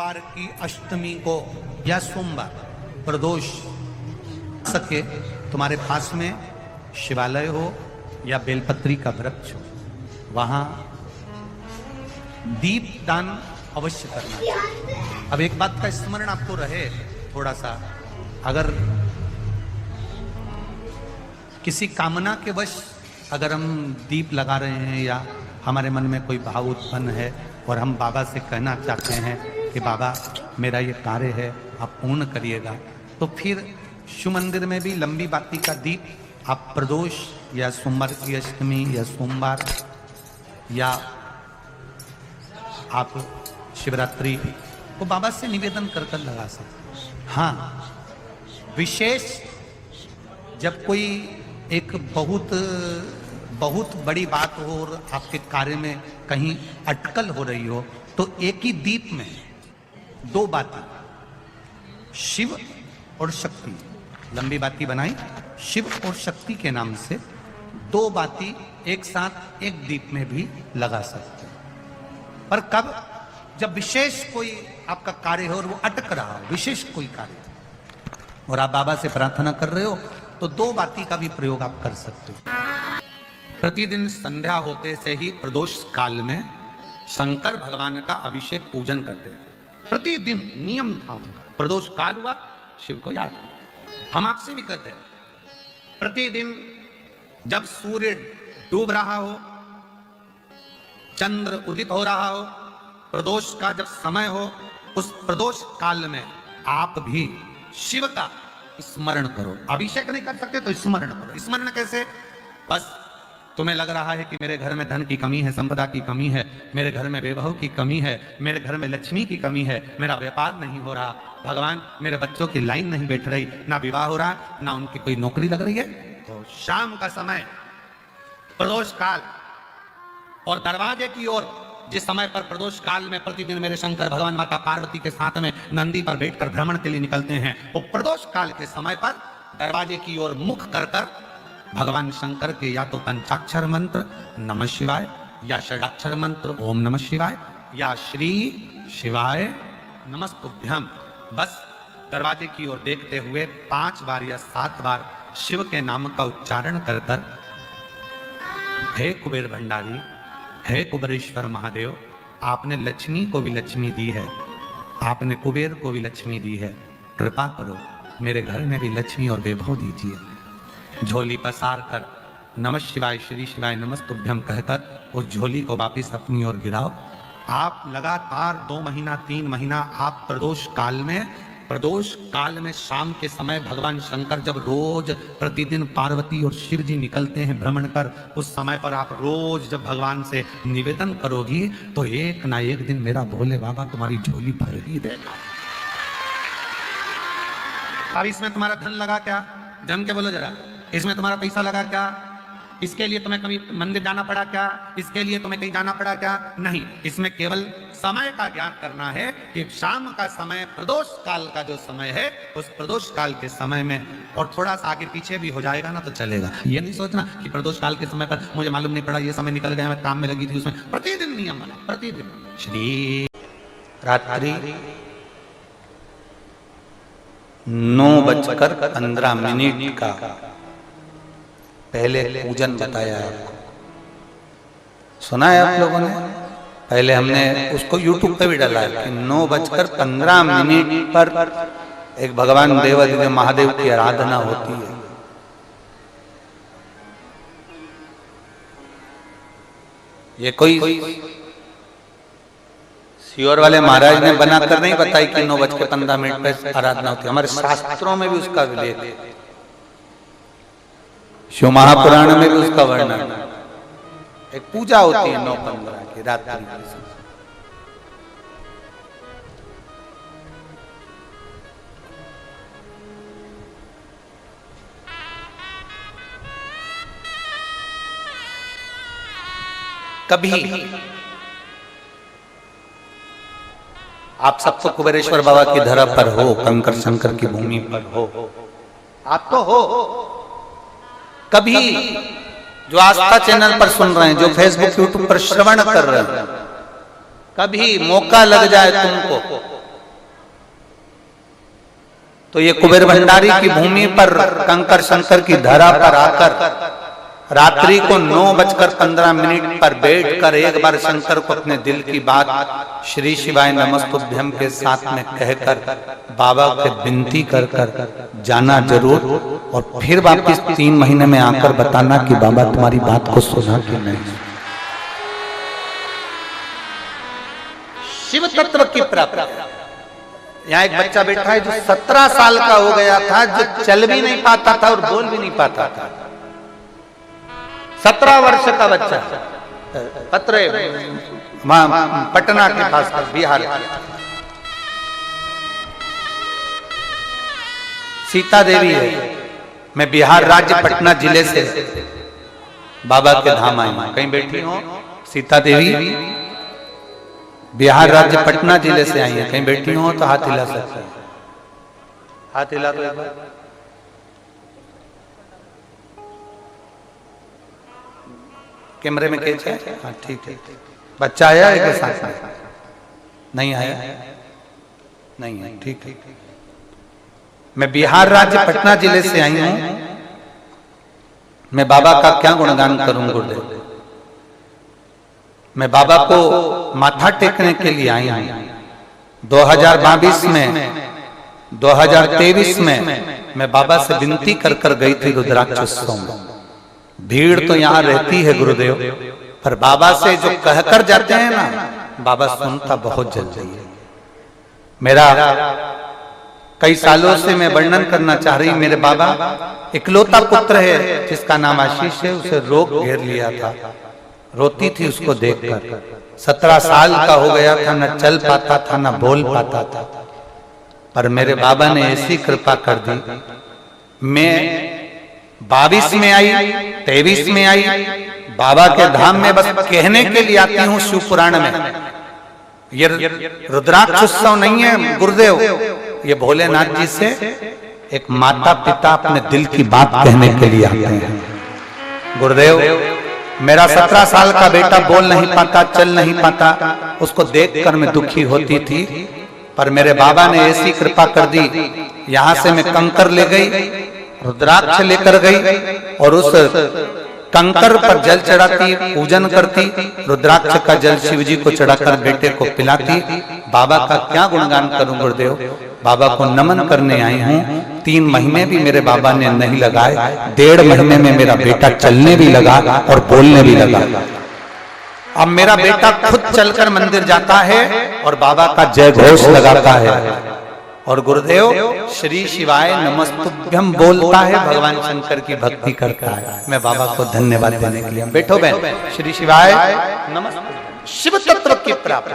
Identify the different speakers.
Speaker 1: सोमवार की अष्टमी को या सोमवार प्रदोष सके तुम्हारे पास में शिवालय हो या बेलपत्री का वृक्ष हो, वहां दीप दान अवश्य करना चाहिए। अब एक बात का स्मरण आपको रहे थोड़ा सा, अगर किसी कामना के वश अगर हम दीप लगा रहे हैं या हमारे मन में कोई भाव उत्पन्न है और हम बाबा से कहना चाहते हैं कि बाबा मेरा ये कार्य है आप पूर्ण करिएगा, तो फिर शिव मंदिर में भी लंबी बाती का दीप आप प्रदोष या सोमवार की अष्टमी या सोमवार या आप शिवरात्रि को बाबा से निवेदन कर कर लगा सकते। हाँ, विशेष जब कोई एक बहुत बड़ी बात हो और आपके कार्य में कहीं अटकल हो रही हो, तो एक ही दीप में दो बाती शिव और शक्ति, लंबी बाती बनाई शिव और शक्ति के नाम से, दो बाती एक साथ एक दीप में भी लगा सकते हैं। पर कब? जब विशेष कोई आपका कार्य हो और वो अटक रहा हो, विशेष कोई कार्य और आप बाबा से प्रार्थना कर रहे हो, तो दो बाती का भी प्रयोग आप कर सकते हो। प्रतिदिन संध्या होते से ही प्रदोष काल में शंकर भगवान का अभिषेक पूजन करते हैं। प्रतिदिन नियम था, प्रदोष काल हुआ शिव को याद, हम आपसे भी करते हैं। प्रतिदिन जब सूर्य डूब रहा हो, चंद्र उदित हो रहा हो, प्रदोष का जब समय हो, उस प्रदोष काल में आप भी शिव का स्मरण करो। अभिषेक नहीं कर सकते तो स्मरण करो। स्मरण कैसे? बस तुम्हें लग रहा है कि मेरे घर में धन की कमी है, संपदा की कमी है, मेरे घर में वैभव की कमी है, मेरे घर में लक्ष्मी की कमी है, मेरा व्यापार नहीं हो रहा, भगवान मेरे बच्चों की लाइन नहीं बैठ रही, ना विवाह हो रहा, ना उनकी कोई नौकरी लग रही है, तो शाम का समय प्रदोष काल और दरवाजे की ओर जिस समय पर प्रदोष काल में प्रतिदिन मेरे शंकर भगवान माता पार्वती के साथ में नंदी पर बैठकर भ्रमण के लिए निकलते हैं, वो प्रदोष काल के समय पर दरवाजे की ओर मुख कर भगवान शंकर के या तो पंचाक्षर मंत्र नमः शिवाय या षडाक्षर मंत्र ओम नमः शिवाय या श्री शिवाय नमस्तुभ्यम, बस दरवाजे की ओर देखते हुए 5 बार या 7 बार शिव के नाम का उच्चारण कर हे कुबेर भंडारी, हे कुबेरेश्वर महादेव, आपने लक्ष्मी को भी लक्ष्मी दी है, आपने कुबेर को भी लक्ष्मी दी है, कृपा करो मेरे घर में भी लक्ष्मी और वैभव दीजिए। झोली पसार कर नमः शिवाय श्री शिवाय नमस्तुभ्यम कहकर उस झोली को वापिस अपनी ओर गिराओ। आप लगातार 2 महीना 3 महीना आप प्रदोष काल में शाम के समय भगवान शंकर जब रोज प्रतिदिन पार्वती और शिव जी निकलते हैं भ्रमण कर, उस समय पर आप रोज जब भगवान से निवेदन करोगी तो एक ना एक दिन मेरा भोले बाबा तुम्हारी झोली भर ही देगा। अब इसमें तुम्हारा धन लगा क्या? जम के बोलो जरा। इसमें तुम्हारा पैसा लगा क्या? इसके लिए तुम्हें कभी मंदिर जाना पड़ा क्या? इसके लिए तुम्हें कहीं जाना पड़ा क्या? नहीं, इसमें केवल समय का ज्ञान करना है कि शाम का समय प्रदोष काल का जो समय है, उस प्रदोष काल के समय में, और थोड़ा सा आगे पीछे भी हो जाएगा ना तो चलेगा। ये नहीं सोचना कि प्रदोष काल के समय पर मुझे मालूम नहीं पड़ा, ये समय निकल गया, मैं काम में लगी थी, उसमें प्रतिदिन नियम बना, प्रतिदिन श्री रात्रि 9:15 का पहले पूजन बताया आपको, सुना है आप लोगों ने? पहले हमने उसको YouTube पे भी डाला है कि 9:15 पर एक भगवान देवादिदेव महादेव की आराधना होती है। ये कोई सियोर वाले महाराज ने बनाकर नहीं बताई कि 9:15 पे आराधना होती है, हमारे शास्त्रों में भी उसका उल्लेख है, शिव महापुराण में भी उसका वर्णन है। एक पूजा होती है 9:15 की रात्रि की। कभी आप सब तो कुबेरेश्वर बाबा की धरा पर हो, कंकर शंकर की भूमि पर हो, आप तो हो। कभी जो आस्था चैनल पर सुन रहे हैं, जो फेसबुक यूट्यूब पर श्रवण कर रहे हैं, कभी मौका लग जाए तुमको
Speaker 2: तो ये कुबेर भंडारी की भूमि पर कंकर शंकर की धरा पर आकर रात्रि को 9:15 पर बैठकर एक बार शंकर को अपने दिल की बात श्री शिवाय नमस्तुभ्यम के साथ में कहकर बाबा के विनती कर जाना जरूर, और फिर वापिस 3 महीने में आकर बताना कि बाबा तुम्हारी बात को सुना कि नहीं। शिव तत्व की प्राप्ति। यहाँ एक बच्चा बैठा है जो 17 साल का हो गया था, जो चल भी नहीं पाता था और बोल भी नहीं पाता था। 17 वर्ष का बच्चा, पत्र पटना के पास बिहार, सीता देवी है। मैं बिहार राज्य पटना जिले से बाबा के धाम आई हूं। कहीं बैठी हो? सीता देवी बिहार राज्य पटना जिले से आई है। कहीं बैठी हो तो हाथ हिला सकते हैं। हाथ हिला तो एक बार। कैमरे में कैच है? हाँ ठीक है। बच्चा आया है के साथ में? नहीं आया? नहीं है, ठीक है। मैं बिहार राज्य पटना जिले से आई हूं। मैं बाबा का क्या गुणगान करूं गुरुदेव। मैं बाबा को माथा टेकने के लिए आई हूं। 2022 में 2023 में मैं बाबा से विनती कर गई थी रुद्राक्ष उत्सव में। भीड़ तो यहाँ रहती है गुरुदेव, पर बाबा से जो कहकर जाते हैं ना, बाबा सुनता बहुत जल्दी है। मेरा कई सालों से मैं वर्णन करना चाह रही, मेरे बाबा इकलौता पुत्र है जिसका नाम आशीष है। उसे रोग घेर लिया था, रोती थी उसको देखकर। 17 साल का हो गया था, न चल पाता था न बोल पाता था, पर मेरे बाबा ने ऐसी कृपा कर दी। मैं 22 में आई, 23 में आई, बाबा के धाम में बस कहने के लिए आती हूँ। शिव पुराण में ये रुद्राक्ष उत्सव नहीं है गुरुदेव, ये भोलेनाथ जी से एक माता पिता अपने दिल की बात कहने के लिए आते हैं। गुरुदेव, मेरा 17 साल का बेटा बोल नहीं पाता, चल नहीं पाता, उसको देखकर मैं दुखी होती थी, पर मेरे बाबा ने ऐसी कृपा कर दी। यहां से मैं कंकर ले गई, रुद्राक्ष लेकर गई, और उस कंकर पर जल चढ़ाती, पूजन करती, रुद्राक्ष का जल शिव जी को चढ़ाकर बेटे को पिलाती। बाबा का क्या गुणगान करूं गुरुदेव। बाबा को नमन करने आई हूं। 3 महीने भी मेरे बाबा ने नहीं लगाए, 1.5 महीने में मेरा बेटा चलने भी लगा और बोलने भी लगा। अब मेरा बेटा खुद चलकर मंदिर जाता है और बाबा का जय घोष लगाता है, और गुरुदेव श्री शिवाय नमस्तुभ्यम बोलता है, भगवान शंकर की भक्ति करता है। मैं बाबा को धन्यवाद देने के लिए। बैठो बहन। श्री शिवाय नमस्तुभ्यम। शिव तत्व की प्राप्ति।